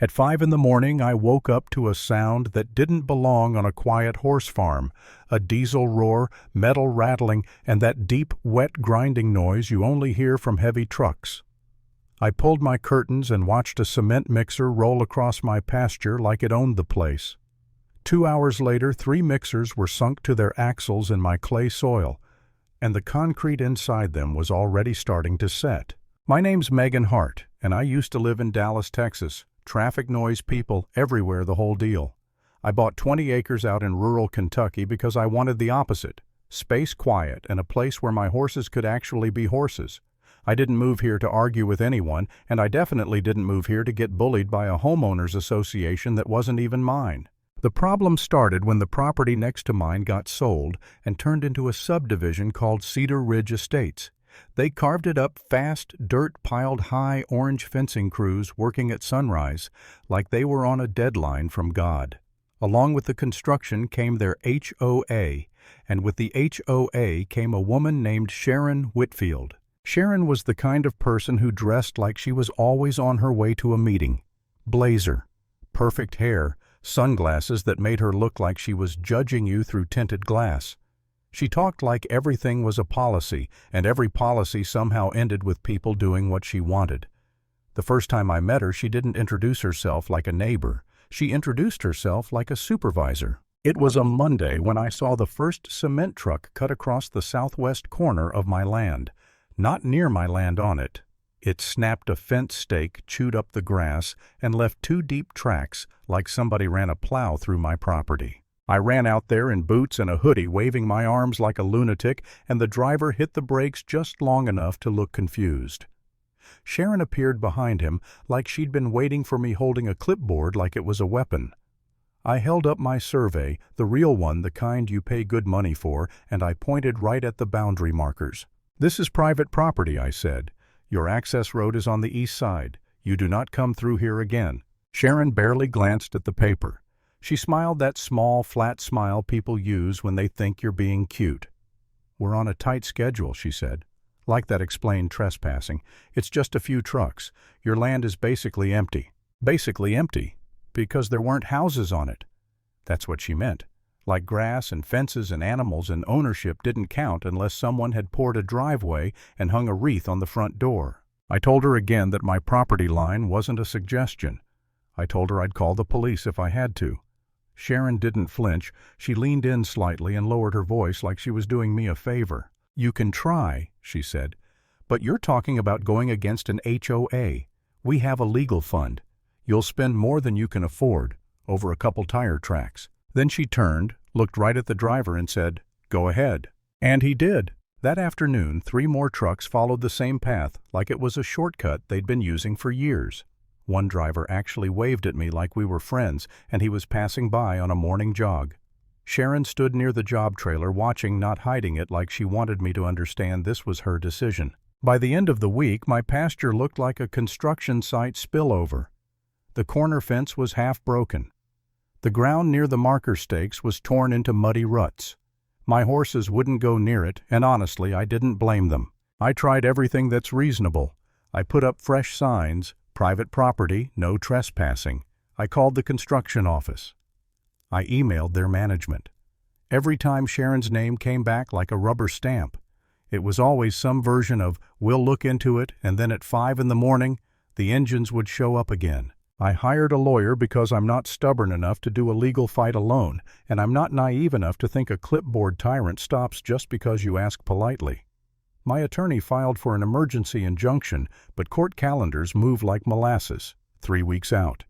At 5 in the morning, I woke up to a sound that didn't belong on a quiet horse farm, a diesel roar, metal rattling, and that deep, wet grinding noise you only hear from heavy trucks. I pulled my curtains and watched a cement mixer roll across my pasture like it owned the place. 2 hours later, 3 mixers were sunk to their axles in my clay soil, and the concrete inside them was already starting to set. My name's Megan Hart, and I used to live in Dallas, Texas. Traffic noise, people, everywhere, the whole deal. I bought 20 acres out in rural Kentucky because I wanted the opposite: space, quiet, and a place where my horses could actually be horses. I didn't move here to argue with anyone, and I definitely didn't move here to get bullied by a homeowners association that wasn't even mine. The problem started when the property next to mine got sold and turned into a subdivision called Cedar Ridge Estates. They carved it up fast, dirt-piled high orange fencing crews working at sunrise, like they were on a deadline from God. Along with the construction came their HOA, and with the HOA came a woman named Sharon Whitfield. Sharon was the kind of person who dressed like she was always on her way to a meeting. Blazer, perfect hair, sunglasses that made her look like she was judging you through tinted glass. She talked like everything was a policy, and every policy somehow ended with people doing what she wanted. The first time I met her, she didn't introduce herself like a neighbor. She introduced herself like a supervisor. It was a Monday when I saw the first cement truck cut across the southwest corner of my land. Not near my land on it. It snapped a fence stake, chewed up the grass, and left 2 deep tracks like somebody ran a plow through my property. I ran out there in boots and a hoodie, waving my arms like a lunatic, and the driver hit the brakes just long enough to look confused. Sharon appeared behind him like she'd been waiting for me, holding a clipboard like it was a weapon. I held up my survey, the real one, the kind you pay good money for, and I pointed right at the boundary markers. "This is private property," I said. "Your access road is on the east side. You do not come through here again." Sharon barely glanced at the paper. She smiled that small, flat smile people use when they think you're being cute. "We're on a tight schedule," she said. "Like that explained trespassing. It's just a few trucks. Your land is basically empty." Basically empty, because there weren't houses on it. That's what she meant. Like grass and fences and animals, and ownership didn't count unless someone had poured a driveway and hung a wreath on the front door. I told her again that my property line wasn't a suggestion. I told her I'd call the police if I had to. Sharon didn't flinch. She leaned in slightly and lowered her voice like she was doing me a favor. "You can try," she said, "but you're talking about going against an HOA. We have a legal fund. You'll spend more than you can afford, over a couple tire tracks." Then she turned, looked right at the driver and said, "Go ahead." And he did. That afternoon, 3 more trucks followed the same path, like it was a shortcut they'd been using for years. One driver actually waved at me like we were friends, and he was passing by on a morning jog. Sharon stood near the job trailer watching, not hiding it, like she wanted me to understand this was her decision. By the end of the week, my pasture looked like a construction site spillover. The corner fence was half broken. The ground near the marker stakes was torn into muddy ruts. My horses wouldn't go near it, and honestly, I didn't blame them. I tried everything that's reasonable. I put up fresh signs, private property, no trespassing. I called the construction office. I emailed their management. Every time Sharon's name came back like a rubber stamp. It was always some version of, "We'll look into it," and then at 5 in the morning, the engines would show up again. I hired a lawyer because I'm not stubborn enough to do a legal fight alone, and I'm not naive enough to think a clipboard tyrant stops just because you ask politely. My attorney filed for an emergency injunction, but court calendars move like molasses. 3 weeks out.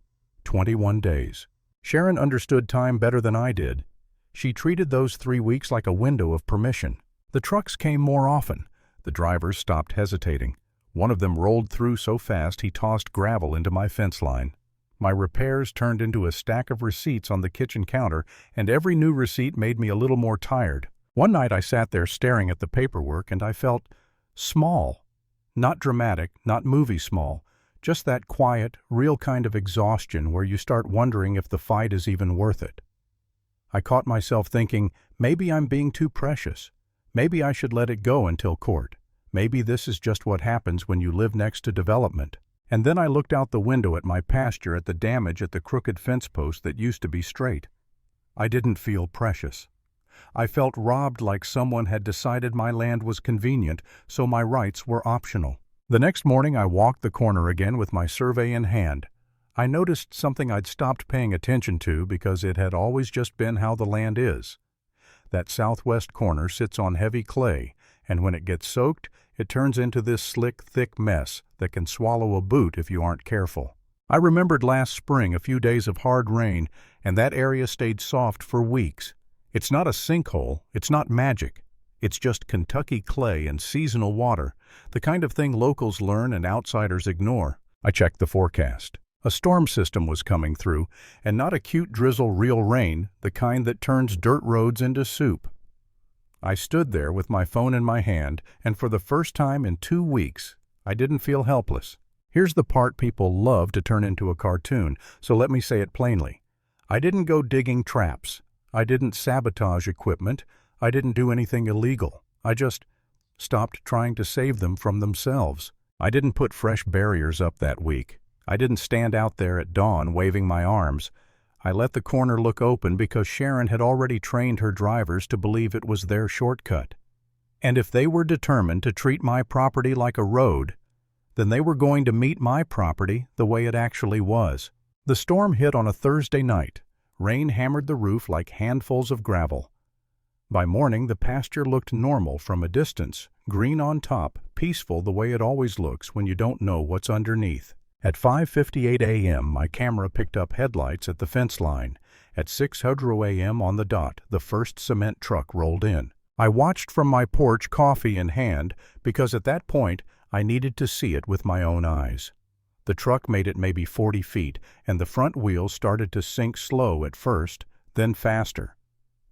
21 days. Sharon understood time better than I did. She treated those 3 weeks like a window of permission. The trucks came more often. The drivers stopped hesitating. One of them rolled through so fast he tossed gravel into my fence line. My repairs turned into a stack of receipts on the kitchen counter, and every new receipt made me a little more tired. One night I sat there staring at the paperwork, and I felt small. Not dramatic, not movie small, just that quiet, real kind of exhaustion where you start wondering if the fight is even worth it. I caught myself thinking, maybe I'm being too precious. Maybe I should let it go until court. Maybe this is just what happens when you live next to development. And then I looked out the window at my pasture at the damage at the crooked fence post that used to be straight. I didn't feel precious. I felt robbed, like someone had decided my land was convenient, so my rights were optional. The next morning I walked the corner again with my survey in hand. I noticed something I'd stopped paying attention to because it had always just been how the land is. That southwest corner sits on heavy clay, and when it gets soaked, it turns into this slick, thick mess that can swallow a boot if you aren't careful. I remembered last spring a few days of hard rain, and that area stayed soft for weeks. It's not a sinkhole, it's not magic. It's just Kentucky clay and seasonal water, the kind of thing locals learn and outsiders ignore. I checked the forecast. A storm system was coming through, and not a cute drizzle, real rain, the kind that turns dirt roads into soup. I stood there with my phone in my hand, and for the first time in 2 weeks, I didn't feel helpless. Here's the part people love to turn into a cartoon, so let me say it plainly. I didn't go digging traps. I didn't sabotage equipment. I didn't do anything illegal. I just stopped trying to save them from themselves. I didn't put fresh barriers up that week. I didn't stand out there at dawn waving my arms. I let the corner look open because Sharon had already trained her drivers to believe it was their shortcut. And if they were determined to treat my property like a road, then they were going to meet my property the way it actually was. The storm hit on a Thursday night. Rain hammered the roof like handfuls of gravel. By morning, the pasture looked normal from a distance, green on top, peaceful the way it always looks when you don't know what's underneath. At 5:58 a.m., my camera picked up headlights at the fence line. At 6:00 a.m. on the dot, the first cement truck rolled in. I watched from my porch, coffee in hand, because at that point, I needed to see it with my own eyes. The truck made it maybe 40 feet, and the front wheels started to sink slow at first, then faster.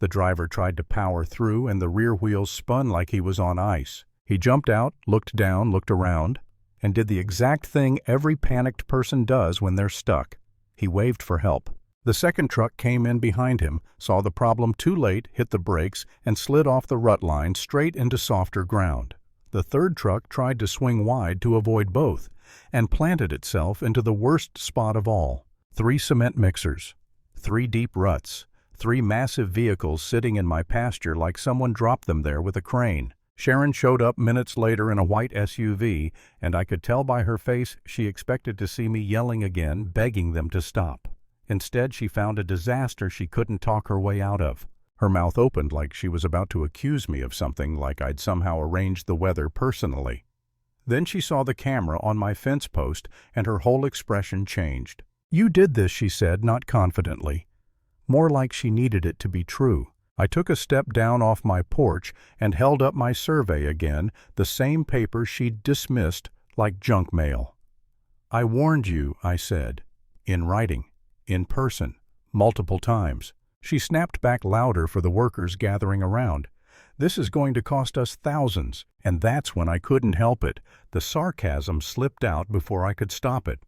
The driver tried to power through, and the rear wheels spun like he was on ice. He jumped out, looked down, looked around, and did the exact thing every panicked person does when they're stuck. He waved for help. The second truck came in behind him, saw the problem too late, hit the brakes, and slid off the rut line straight into softer ground. The third truck tried to swing wide to avoid both, and planted itself into the worst spot of all. 3 cement mixers, 3 deep ruts, 3 massive vehicles sitting in my pasture like someone dropped them there with a crane. Sharon showed up minutes later in a white SUV, and I could tell by her face she expected to see me yelling again, begging them to stop. Instead, she found a disaster she couldn't talk her way out of. Her mouth opened like she was about to accuse me of something, like I'd somehow arranged the weather personally. Then she saw the camera on my fence post, and her whole expression changed. "You did this," she said, not confidently. More like she needed it to be true. I took a step down off my porch and held up my survey again, the same paper she'd dismissed like junk mail. "I warned you," I said, in writing, in person, multiple times. She snapped back louder for the workers gathering around. "This is going to cost us thousands," and that's when I couldn't help it. The sarcasm slipped out before I could stop it.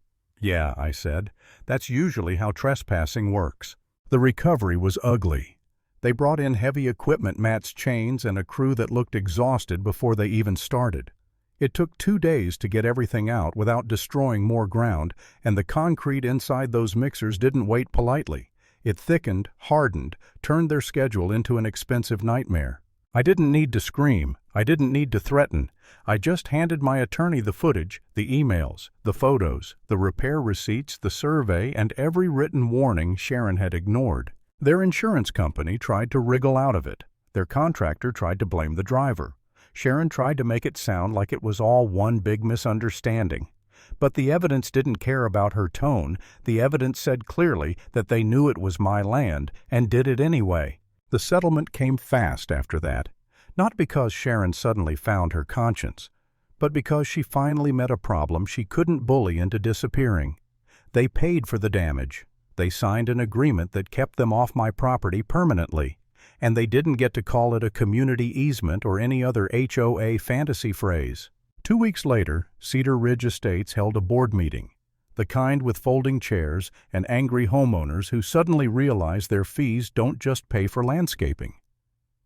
"Yeah," I said, "that's usually how trespassing works." The recovery was ugly. They brought in heavy equipment, mats, chains, and a crew that looked exhausted before they even started. It took 2 days to get everything out without destroying more ground, and the concrete inside those mixers didn't wait politely. It thickened, hardened, turned their schedule into an expensive nightmare. I didn't need to scream. I didn't need to threaten. I just handed my attorney the footage, the emails, the photos, the repair receipts, the survey, and every written warning Sharon had ignored. Their insurance company tried to wriggle out of it. Their contractor tried to blame the driver. Sharon tried to make it sound like it was all one big misunderstanding. But the evidence didn't care about her tone. The evidence said clearly that they knew it was my land and did it anyway. The settlement came fast after that, not because Sharon suddenly found her conscience, but because she finally met a problem she couldn't bully into disappearing. They paid for the damage. They signed an agreement that kept them off my property permanently, and they didn't get to call it a community easement or any other HOA fantasy phrase. 2 weeks later, Cedar Ridge Estates held a board meeting, the kind with folding chairs and angry homeowners who suddenly realize their fees don't just pay for landscaping.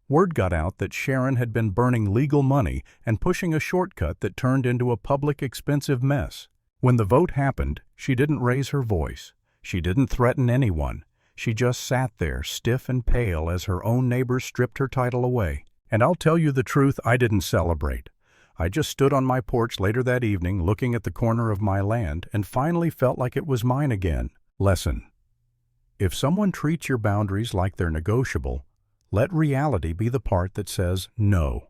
Word got out that Sharon had been burning legal money and pushing a shortcut that turned into a public expensive mess. When the vote happened, she didn't raise her voice. She didn't threaten anyone. She just sat there, stiff and pale, as her own neighbors stripped her title away. And I'll tell you the truth, I didn't celebrate. I just stood on my porch later that evening, looking at the corner of my land, and finally felt like it was mine again. Lesson: if someone treats your boundaries like they're negotiable, let reality be the part that says no.